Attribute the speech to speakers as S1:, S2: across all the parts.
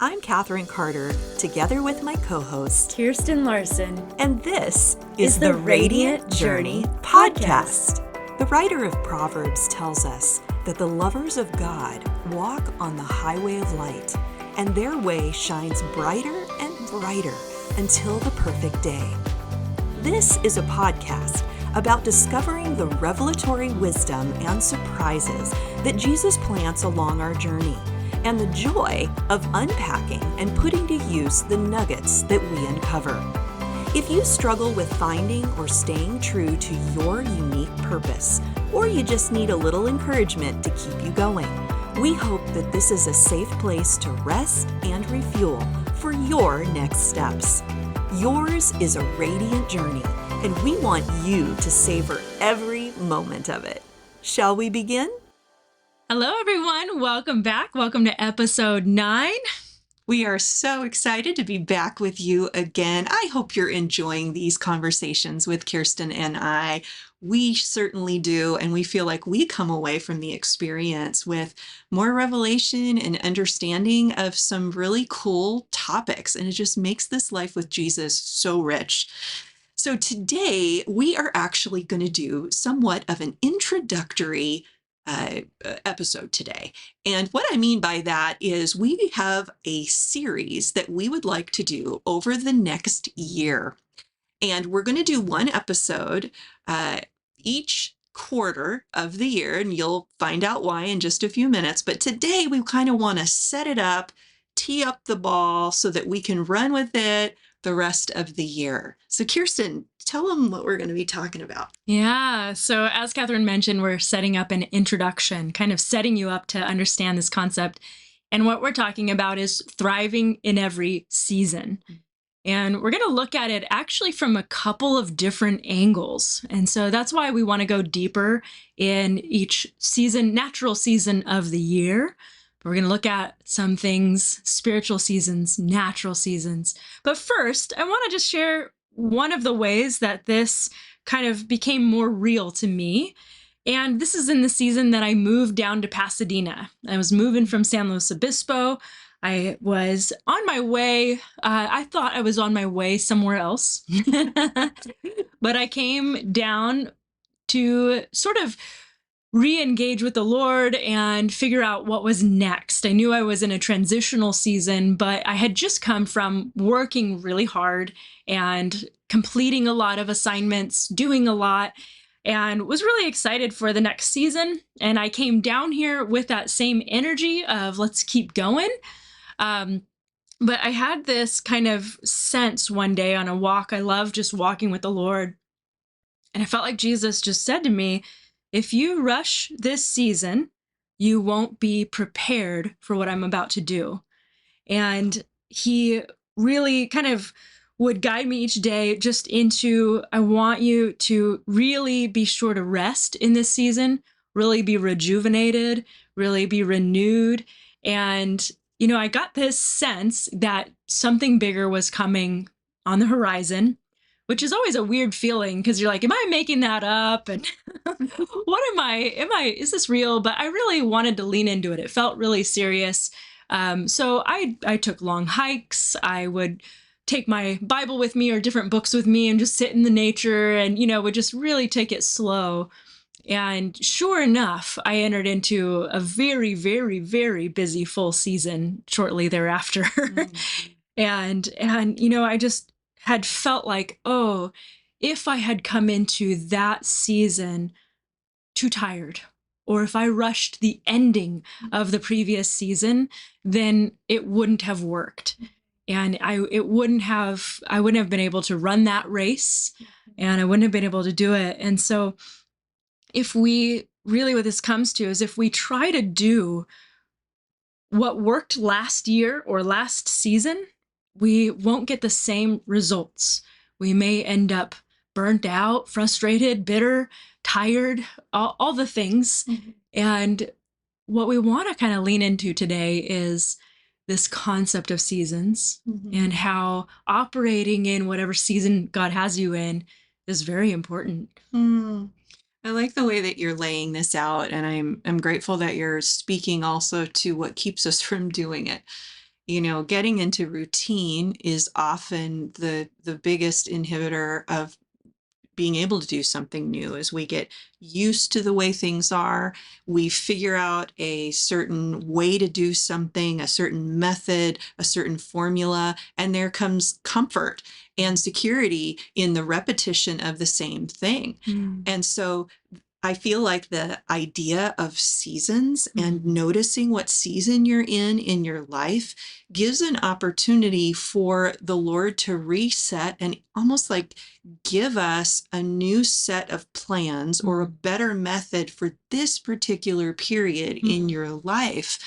S1: I'm Katherine Carter, together with my co-host,
S2: Kirsten Larson.
S1: And this is the Radiant Journey podcast. The writer of Proverbs tells us that the lovers of God walk on the highway of light, and their way shines brighter and brighter until the perfect day. This is a podcast about discovering the revelatory wisdom and surprises that Jesus plants along our journey, and the joy of unpacking and putting to use the nuggets that we uncover. If you struggle with finding or staying true to your unique purpose, or you just need a little encouragement to keep you going, we hope that this is a safe place to rest and refuel for your next steps. Yours is a radiant journey, and we want you to savor every moment of it. Shall we begin?
S2: Hello, everyone. Welcome back. Welcome to episode 9.
S1: We are so excited to be back with you again. I hope you're enjoying these conversations with Kirsten and I. We certainly do, and we feel like we come away from the experience with more revelation and understanding of some really cool topics, and it just makes this life with Jesus so rich. So today, we are actually going to do somewhat of an introductory episode today. And what I mean by that is we have a series that we would like to do over the next year. And we're going to do one episode each quarter of the year, and you'll find out why in just a few minutes. But today we kind of want to set it up, tee up the ball so that we can run with it the rest of the year. So Kirsten, tell them what we're going to be talking about.
S2: Yeah. So as Katherine mentioned, we're setting up an introduction, kind of setting you up to understand this concept. And what we're talking about is thriving in every season. And we're going to look at it actually from a couple of different angles. And so that's why we want to go deeper in each season, natural season of the year. We're going to look at some things, spiritual seasons, natural seasons. But first, I want to just share one of the ways that this kind of became more real to me. And this is in the season that I moved down to Pasadena. I was moving from San Luis Obispo. I was on my way. I thought I was on my way somewhere else. But I came down to sort of re-engage with the Lord and figure out what was next. I knew I was in a transitional season, but I had just come from working really hard and completing a lot of assignments, doing a lot, and was really excited for the next season. And I came down here with that same energy of let's keep going. But I had this kind of sense one day on a walk. I love just walking with the Lord. And I felt like Jesus just said to me, if you rush this season, you won't be prepared for what I'm about to do. And he really kind of would guide me each day just into, I want you to really be sure to rest in this season, really be rejuvenated, really be renewed. And, you know, I got this sense that something bigger was coming on the horizon, which is always a weird feeling because you're like, am I making that up? And is this real? But I really wanted to lean into it. It felt really serious. So I took long hikes. I would take my Bible with me or different books with me and just sit in the nature and, you know, would just really take it slow. And sure enough, I entered into a very, very, very busy full season shortly thereafter. And, you know, I just had felt like, oh, if I had come into that season too tired, or if I rushed the ending of the previous season, then it wouldn't have worked. And I wouldn't have been able to run that race, and I wouldn't have been able to do it. And so if we really, what this comes to is if we try to do what worked last year or last season, we won't get the same results. We may end up burnt out, frustrated, bitter, tired, all the things. And what we want to kind of lean into today is this concept of seasons and how operating in whatever season God has you in is very important.
S1: I like the way that you're laying this out, and I'm grateful that you're speaking also to what keeps us from doing it. Getting into routine is often the biggest inhibitor of being able to do something new. As we get used to the way things are, we figure out a certain way to do something, a certain method, a certain formula, and there comes comfort and security in the repetition of the same thing.
S2: Mm.
S1: And so I feel like the idea of seasons and noticing what season you're in your life gives an opportunity for the Lord to reset and almost like give us a new set of plans or a better method for this particular period in your life.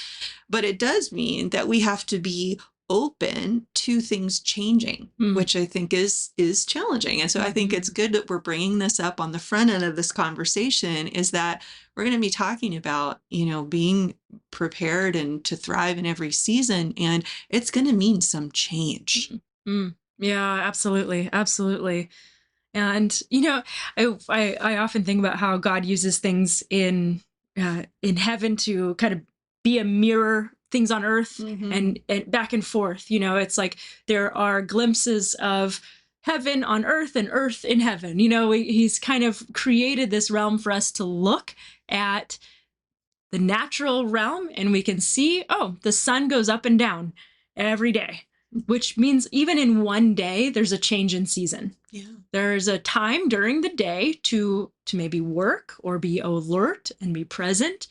S1: But it does mean that we have to be open to things changing, which I think is challenging. And so I think it's good that we're bringing this up on the front end of this conversation, is that we're going to be talking about, being prepared and to thrive in every season. And it's going to mean some change.
S2: Yeah, absolutely. Absolutely. And, I often think about how God uses things in heaven to kind of be a mirror, things on earth and back and forth. It's like there are glimpses of heaven on earth and earth in heaven. He's kind of created this realm for us to look at the natural realm, and we can see, oh, the sun goes up and down every day, which means even in one day, there's a change in season.
S1: Yeah.
S2: There's a time during the day to maybe work or be alert and be present.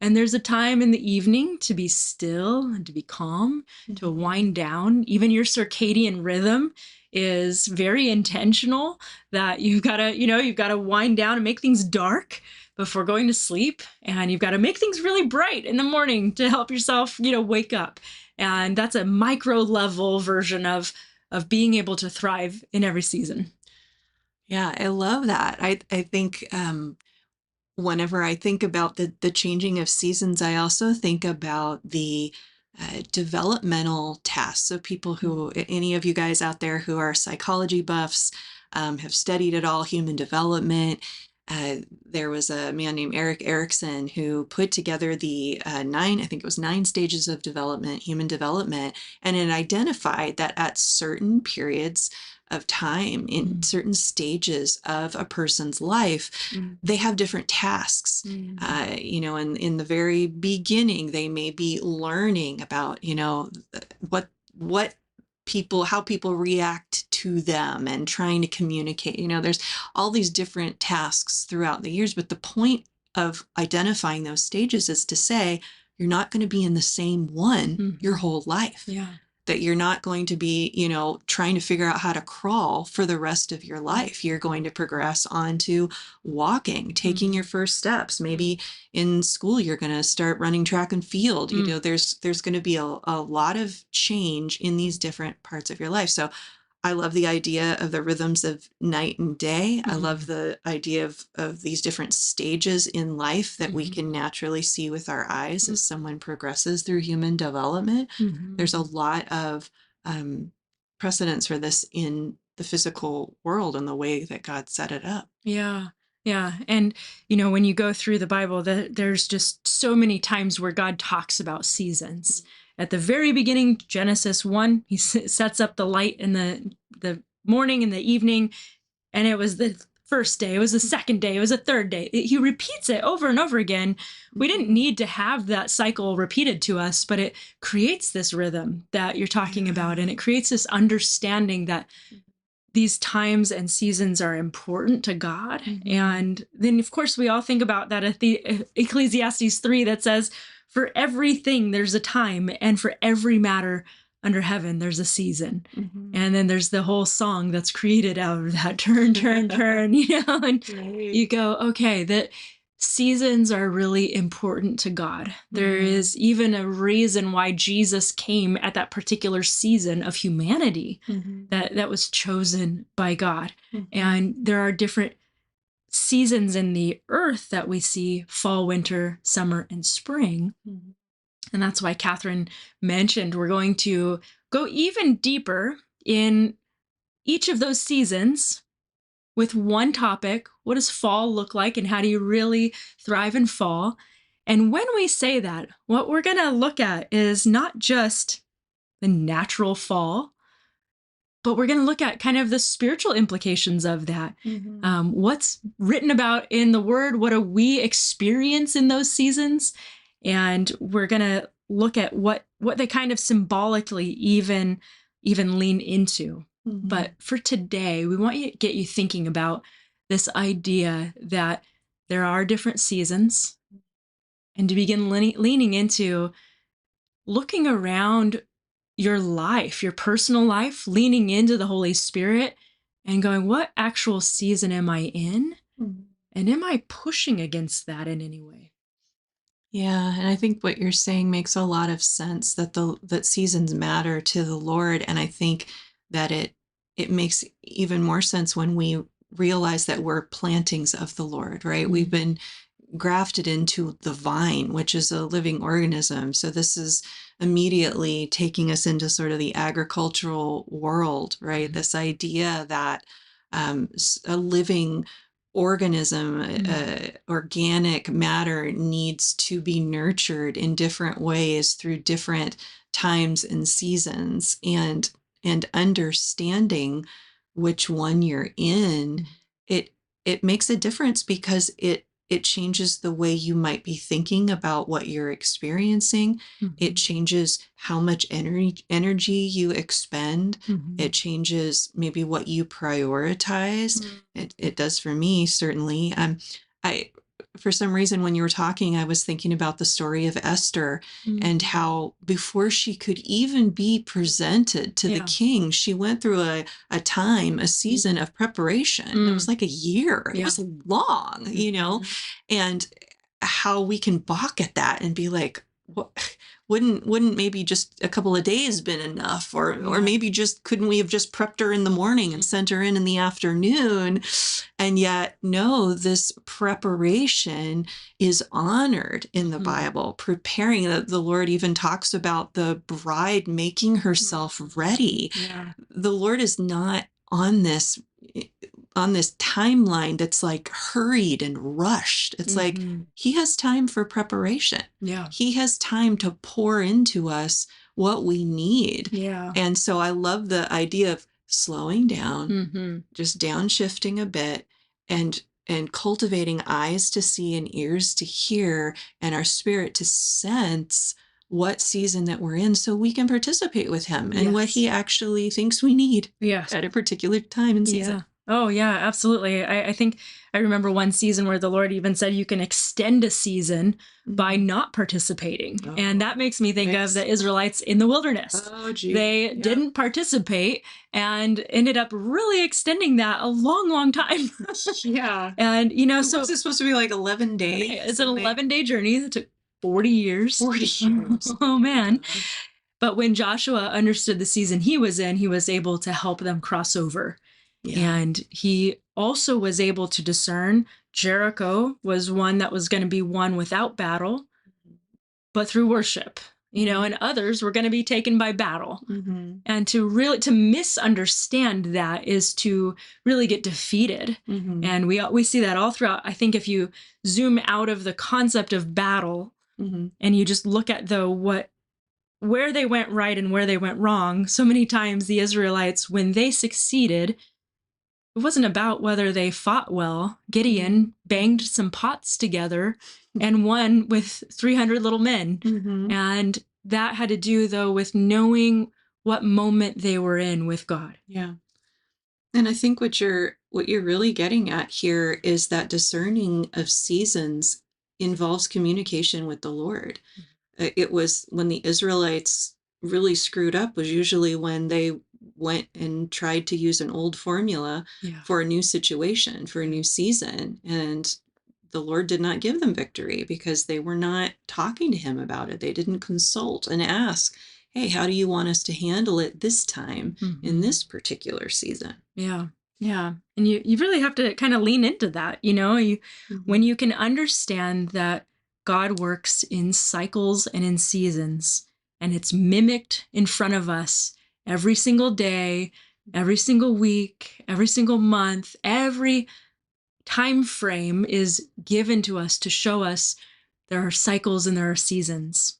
S2: And there's a time in the evening to be still and to be calm, to wind down. Even your circadian rhythm is very intentional, that you've got to wind down and make things dark before going to sleep. And you've got to make things really bright in the morning to help yourself, wake up. And that's a micro level version of being able to thrive in every season.
S1: Yeah, I love that. I think whenever I think about the changing of seasons, I also think about the developmental tasks. So people who, any of you guys out there who are psychology buffs, have studied at all human development. There was a man named Eric Erickson who put together the I think it was 9 stages of development, human development, and it identified that at certain periods of time, in certain stages of a person's life, they have different tasks. In the very beginning, they may be learning about, what how people react to them and trying to communicate. There's all these different tasks throughout the years, but the point of identifying those stages is to say, you're not going to be in the same one your whole life.
S2: Yeah.
S1: That you're not going to be, trying to figure out how to crawl for the rest of your life. You're going to progress on to walking, taking your first steps. Maybe in school, you're going to start running track and field. There's going to be a lot of change in these different parts of your life. So I love the idea of the rhythms of night and day. I love the idea of these different stages in life that we can naturally see with our eyes as someone progresses through human development. There's a lot of precedence for this in the physical world and the way that God set it up.
S2: Yeah. Yeah. And, when you go through the Bible, there's just so many times where God talks about seasons. At the very beginning, Genesis 1, he sets up the light in the morning and the evening. And it was the first day, it was the second day, it was the third day. He repeats it over and over again. We didn't need to have that cycle repeated to us, but it creates this rhythm that you're talking about. And it creates this understanding that these times and seasons are important to God. And then, of course, we all think about that at the Ecclesiastes 3 that says, for everything, there's a time, and for every matter under heaven, there's a season. And then there's the whole song that's created out of that, turn, turn, turn, and you go, okay, that seasons are really important to God. There is even a reason why Jesus came at that particular season of humanity that was chosen by God. And there are different seasons in the earth that we see: fall, winter, summer, and spring. And that's why Katherine mentioned we're going to go even deeper in each of those seasons with one topic. What does fall look like, and how do you really thrive in fall? And when we say that, what we're going to look at is not just the natural fall. But we're going to look at kind of the spiritual implications of that. What's written about in the Word? What do we experience in those seasons? And we're going to look at what they kind of symbolically even lean into. But for today, we want to get you thinking about this idea that there are different seasons, and to begin leaning into looking around your life, your personal life, leaning into the Holy Spirit and going, what actual season am I in? And am I pushing against that in any way?
S1: Yeah, and I think what you're saying makes a lot of sense, that seasons matter to the Lord, and I think that it makes even more sense when we realize that we're plantings of the Lord, right? We've been grafted into the vine, which is a living organism. So this is immediately taking us into sort of the agricultural world, right? This idea that a living organism, organic matter needs to be nurtured in different ways through different times and seasons, and understanding which one you're in, it makes a difference, because it changes the way you might be thinking about what you're experiencing. It changes how much energy you expend. It changes maybe what you prioritize. It does for me, certainly. For some reason, when you were talking, I was thinking about the story of Esther, and how before she could even be presented to the king, she went through a season of preparation. It was like a year. It was long, and how we can balk at that and be like, what? Wouldn't maybe just a couple of days been enough, or maybe just couldn't we have just prepped her in the morning and sent her in the afternoon? And yet, no, this preparation is honored in the Bible. Preparing, the Lord even talks about the bride making herself ready. The Lord is not on this timeline that's like hurried and rushed. It's like he has time for preparation. He has time to pour into us what we need. And so I love the idea of slowing down, just downshifting a bit, and cultivating eyes to see and ears to hear, and our spirit to sense what season that we're in, so we can participate with him and what he actually thinks we need at a particular time and season.
S2: Oh, yeah, absolutely. I think I remember one season where the Lord even said you can extend a season by not participating. And that makes me think of the Israelites in the wilderness. They didn't participate and ended up really extending that a long, long time. And, so
S1: is it supposed to be like 11 days?
S2: It's an 11-day journey that took 40 years.
S1: 40 years.
S2: Oh, man. But when Joshua understood the season he was in, he was able to help them cross over. And he also was able to discern Jericho was one that was going to be won without battle, but through worship, and others were going to be taken by battle. And to misunderstand that is to really get defeated. And we see that all throughout. I think if you zoom out of the concept of battle and you just look at where they went right and where they went wrong, so many times the Israelites, when they succeeded, it wasn't about whether they fought well. Gideon banged some pots together and won with 300 little men. And that had to do, though, with knowing what moment they were in with God.
S1: And I think what you're really getting at here is that discerning of seasons involves communication with the Lord. It was when the Israelites really screwed up, was usually when they went and tried to use an old formula for a new situation, for a new season. And the Lord did not give them victory because they were not talking to him about it. They didn't consult and ask, hey, how do you want us to handle it this time in this particular season?
S2: Yeah. And you really have to kind of lean into that, when you can understand that God works in cycles and in seasons, and it's mimicked in front of us every single day, every single week, every single month, every time frame is given to us to show us there are cycles and there are seasons.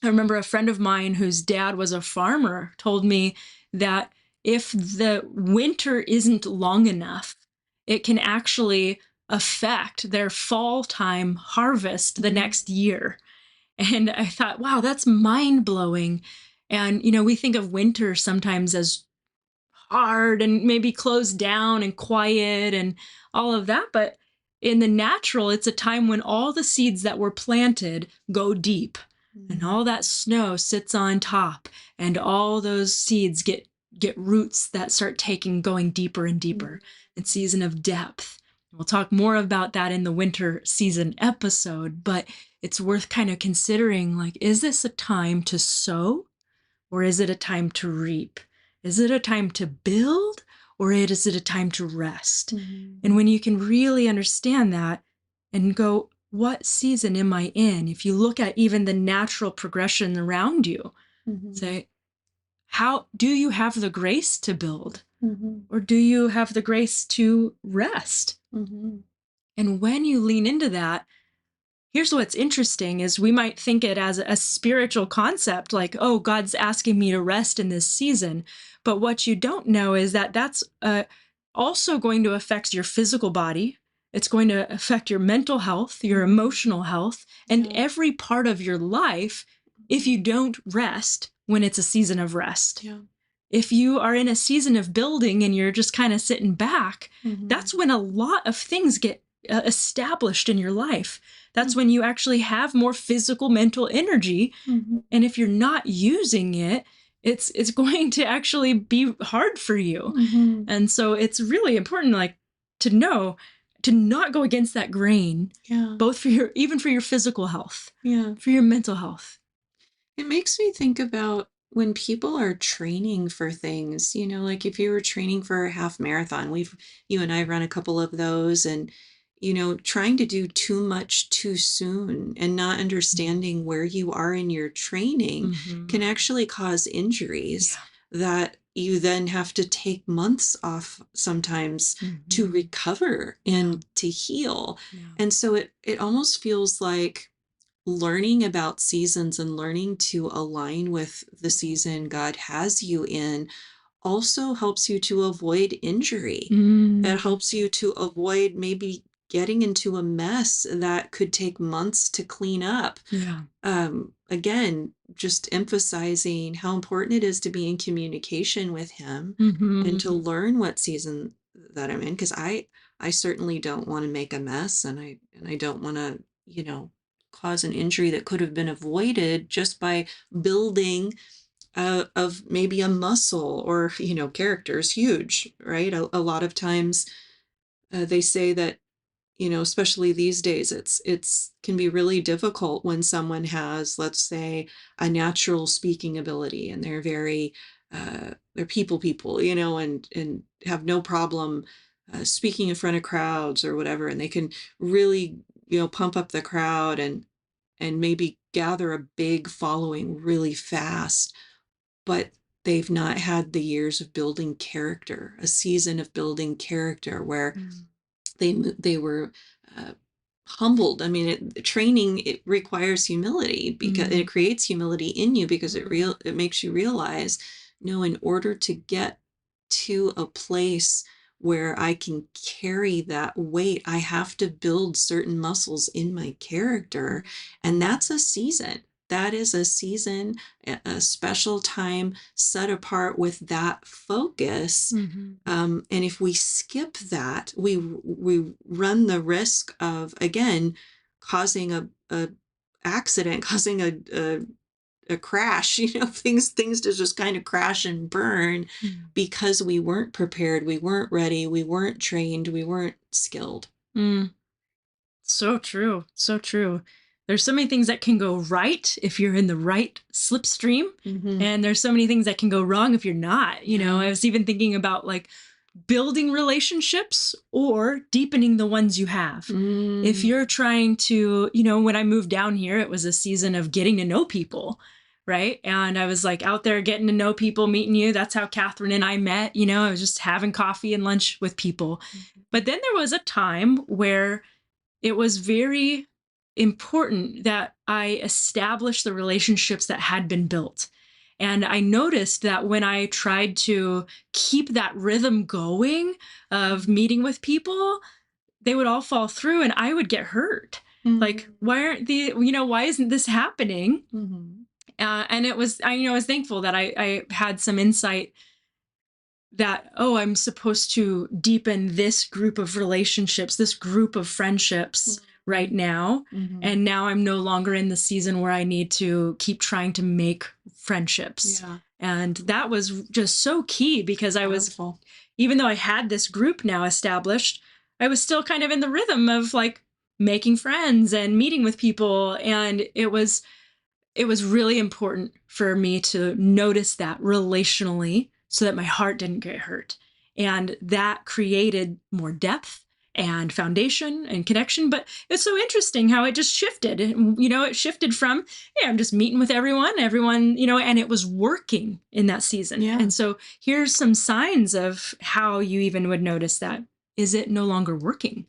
S2: I remember a friend of mine whose dad was a farmer told me that if the winter isn't long enough, it can actually affect their fall time harvest the next year. And I thought, wow, that's mind blowing. And, we think of winter sometimes as hard and maybe closed down and quiet and all of that. But in the natural, it's a time when all the seeds that were planted go deep and all that snow sits on top and all those seeds get roots that start going deeper and deeper. It's season of depth. We'll talk more about that in the winter season episode, but it's worth kind of considering, like, is this a time to sow or is it a time to reap? Is it a time to build or is it a time to rest? And when you can really understand that and go, what season am I in? If you look at even the natural progression around you, say, how do you have the grace to build? Or do you have the grace to rest? And when you lean into that, here's what's interesting is we might think it as a spiritual concept, like, oh, God's asking me to rest in this season. But what you don't know is that that's also going to affect your physical body. It's going to affect your mental health, your emotional health, and every part of your life if you don't rest when it's a season of rest. If you are in a season of building and you're just kind of sitting back, that's when a lot of things get established in your life. That's when you actually have more physical, mental energy. And if you're not using it, it's going to actually be hard for you. And so it's really important, like, to know to not go against that grain, both for even for your physical health, for your mental health.
S1: It makes me think about when people are training for things, like if you were training for a half marathon, you and I run a couple of those, and, trying to do too much too soon and not understanding where you are in your training can actually cause injuries that you then have to take months off sometimes to recover and to heal. And so it almost feels like learning about seasons and learning to align with the season God has you in also helps you to avoid injury. It helps you to avoid maybe getting into a mess that could take months to clean up. Again, just emphasizing how important it is to be in communication with Him and to learn what season that I'm in, because I certainly don't want to make a mess, and I don't want to, cause an injury that could have been avoided just by building of maybe a muscle, or character is huge, right? A lot of times they say that, especially these days, it's can be really difficult when someone has, let's say, a natural speaking ability, and they're very they're people, and have no problem speaking in front of crowds or whatever, and they can really, pump up the crowd and maybe gather a big following really fast, but they've not had the years of building character, a season of building character where they were uh, humbled. I mean, training, it requires humility, because it creates humility in you, because it makes you realize, no, in order to get to a place where I can carry that weight, I have to build certain muscles in my character. And that's a season. That is a season, a special time set apart with that focus. And if we skip that, we run the risk of, again, causing a accident, causing a crash, things to just kind of crash and burn, because we weren't prepared, we weren't ready, we weren't trained, we weren't skilled.
S2: So true. So true. There's so many things that can go right if you're in the right slipstream. And there's so many things that can go wrong if you're not. I was even thinking about, like, building relationships or deepening the ones you have. If you're trying to, when I moved down here, it was a season of getting to know people, right? And I was, like, out there getting to know people, meeting you. That's how Katherine and I met. I was just having coffee and lunch with people. But then there was a time where it was very important that I establish the relationships that had been built. And I noticed that when I tried to keep that rhythm going of meeting with people, they would all fall through and I would get hurt. Like, why aren't why isn't this happening? And it was, I was thankful that I had some insight that, oh, I'm supposed to deepen this group of relationships, this group of friendships right now. And now I'm no longer in the season where I need to keep trying to make friendships. Yeah. And that was just so key because I was, even though I had this group now established, I was still kind of in the rhythm of like making friends and meeting with people. And it was really important for me to notice that relationally so that my heart didn't get hurt. And that created more depth and foundation and connection. But it's so interesting how it just shifted. It shifted from, I'm just meeting with everyone, and it was working in that season. Yeah. And so here's some signs of how you even would notice that. Is it no longer working?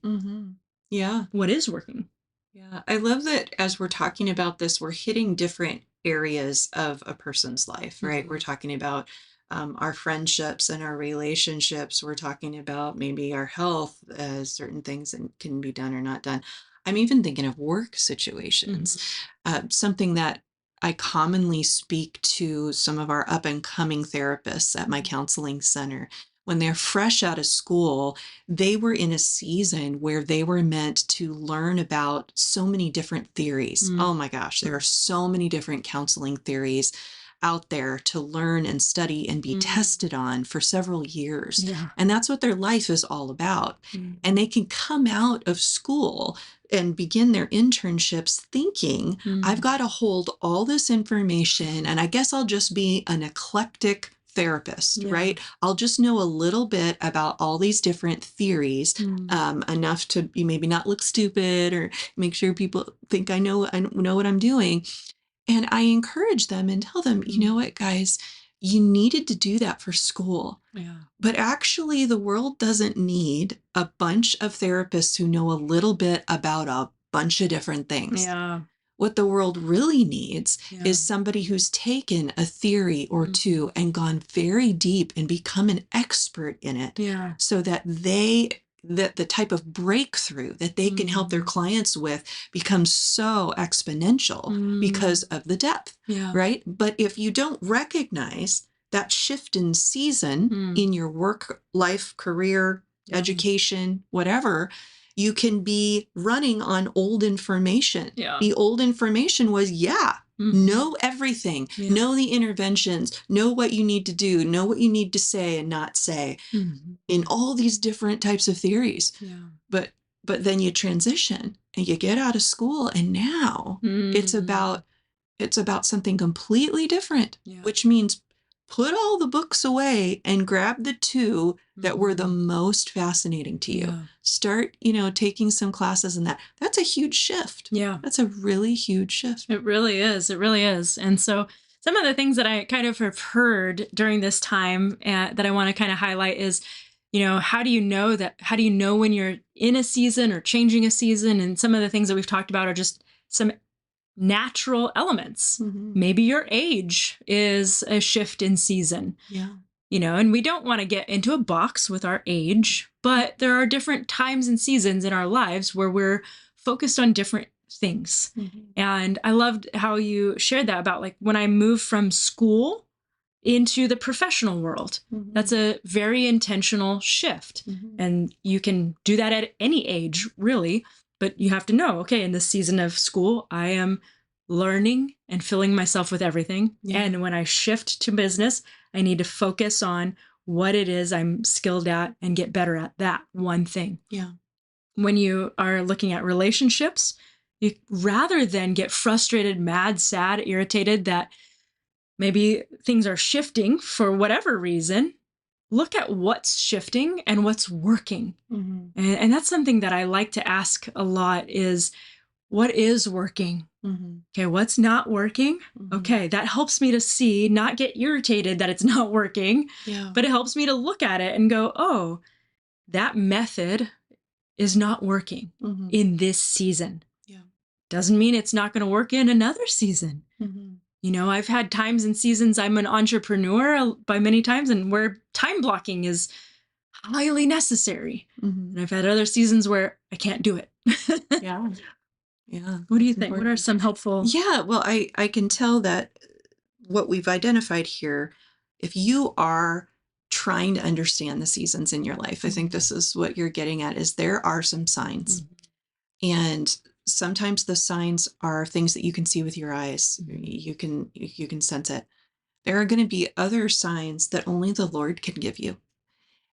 S2: Yeah. What is working?
S1: Yeah, I love that as we're talking about this, we're hitting different areas of a person's life, right? We're talking about our friendships and our relationships. We're talking about maybe our health, certain things that can be done or not done. I'm even thinking of work situations, something that I commonly speak to some of our up and coming therapists at my counseling center. When they're fresh out of school, they were in a season where they were meant to learn about so many different theories. Oh my gosh, there are so many different counseling theories out there to learn and study and be tested on for several years. Yeah. And that's what their life is all about. And they can come out of school and begin their internships thinking, I've got to hold all this information and I guess I'll just be an eclectic therapist, right? I'll just know a little bit about all these different theories, enough to maybe not look stupid or make sure people think I know what I'm doing. And I encourage them and tell them, you know what, guys, you needed to do that for school. Yeah. But actually, the world doesn't need a bunch of therapists who know a little bit about a bunch of different things. Yeah. What the world really needs is somebody who's taken a theory or two and gone very deep and become an expert in it, so that the type of breakthrough that they can help their clients with becomes so exponential because of the depth, right? But if you don't recognize that shift in season in your work, life, career, education, whatever, you can be running on old information. Yeah. The old information was, know everything, know the interventions, know what you need to do, know what you need to say and not say in all these different types of theories. Yeah. But then you transition and you get out of school and now it's about something completely different, which means put all the books away and grab the two that were the most fascinating to you. Yeah. Start, taking some classes in that. That's a huge shift. Yeah. That's a really huge shift.
S2: It really is. It really is. And so some of the things that I kind of have heard during this time that I want to kind of highlight is, how do you know when you're in a season or changing a season? And some of the things that we've talked about are just some natural elements. Maybe your age is a shift in season. Yeah. And we don't want to get into a box with our age, but there are different times and seasons in our lives where we're focused on different things. And I loved how you shared that about like when I moved from school into the professional world. That's a very intentional shift. And you can do that at any age, really. But you have to know, okay, in this season of school, I am learning and filling myself with everything. Yeah. And when I shift to business, I need to focus on what it is I'm skilled at and get better at that one thing. Yeah. When you are looking at relationships, you rather than get frustrated, mad, sad, irritated that maybe things are shifting for whatever reason, look at what's shifting and what's working. And that's something that I like to ask a lot is, what is working? Okay, what's not working? Okay, that helps me to see, not get irritated that it's not working, but it helps me to look at it and go, oh, that method is not working in this season. Yeah. doesn't mean it's not going to work in another season.
S1: Mm-hmm.
S2: You know, I've had times and seasons, I'm an entrepreneur by many times, and where time blocking is highly necessary.
S1: Mm-hmm.
S2: And I've had other seasons where I can't do it.
S1: Yeah. Yeah.
S2: What do you
S1: That's
S2: think? What
S1: important.
S2: are some helpful?
S1: Yeah. Well, I can tell that what we've identified here, if you are trying to understand the seasons in your life, I think this is what you're getting at, is there are some signs. And sometimes the signs are things that you can see with your eyes. You can sense it. There are going to be other signs that only the Lord can give you.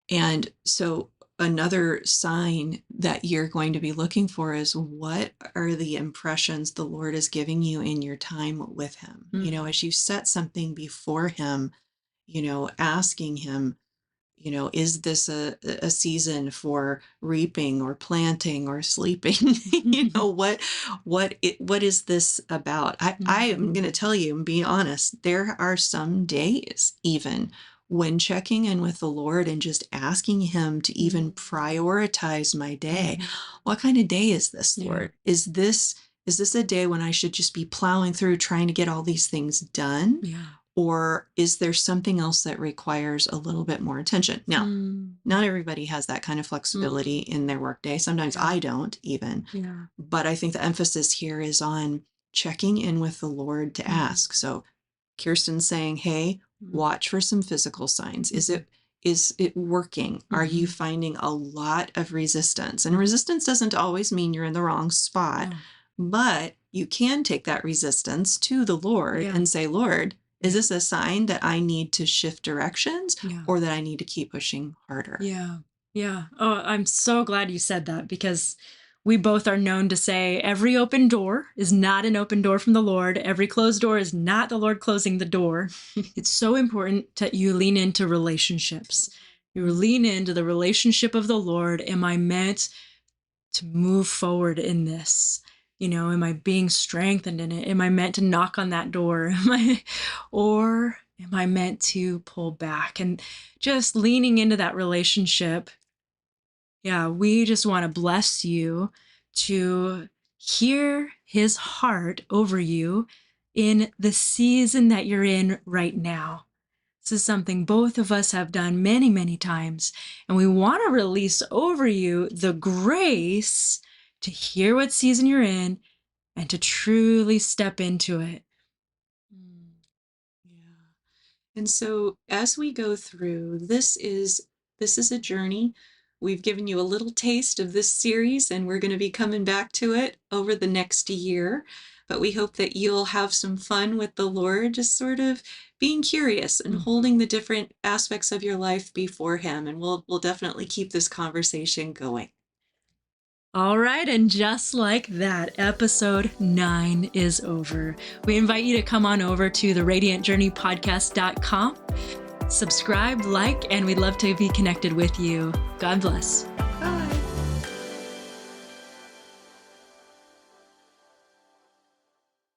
S1: And so another sign that you're going to be looking for is, what are the impressions the Lord is giving you in your time with him? You know, as you set something before him, asking him, is this a season for reaping or planting or sleeping? What is this about? I am going to tell you and be honest, there are some days even when checking in with the Lord and just asking him to even prioritize my day. What kind of day is this, Lord? Is this a day when I should just be plowing through trying to get all these things done? Or is there something else that requires a little bit more attention? Now, not everybody has that kind of flexibility in their workday. Sometimes I don't even. But I think the emphasis here is on checking in with the Lord to ask. So Kirsten's saying, hey, watch for some physical signs. Is it working? Are you finding a lot of resistance? And resistance doesn't always mean you're in the wrong spot, but you can take that resistance to the Lord and say, Lord, is this a sign that I need to shift directions or that I need to keep pushing harder?
S2: Yeah. Oh, I'm so glad you said that, because we both are known to say every open door is not an open door from the Lord. Every closed door is not the Lord closing the door. It's so important that you lean into relationships. You lean into the relationship of the Lord. Am I meant to move forward in this? Am I being strengthened in it? Am I meant to knock on that door? Or am I meant to pull back? And just leaning into that relationship. Yeah, we just want to bless you to hear his heart over you in the season that you're in right now. This is something both of us have done many, many times. And we want to release over you the grace to hear what season you're in and to truly step into it.
S1: Yeah. And so as we go through, this is a journey. We've given you a little taste of this series, and we're going to be coming back to it over the next year. But we hope that you'll have some fun with the Lord, just sort of being curious and holding the different aspects of your life before him. And we'll definitely keep this conversation going.
S2: All right, and just like that, episode 9 is over. We invite you to come on over to the radiantjourneypodcast.com, subscribe, like, and we'd love to be connected with you. God bless.
S1: Bye.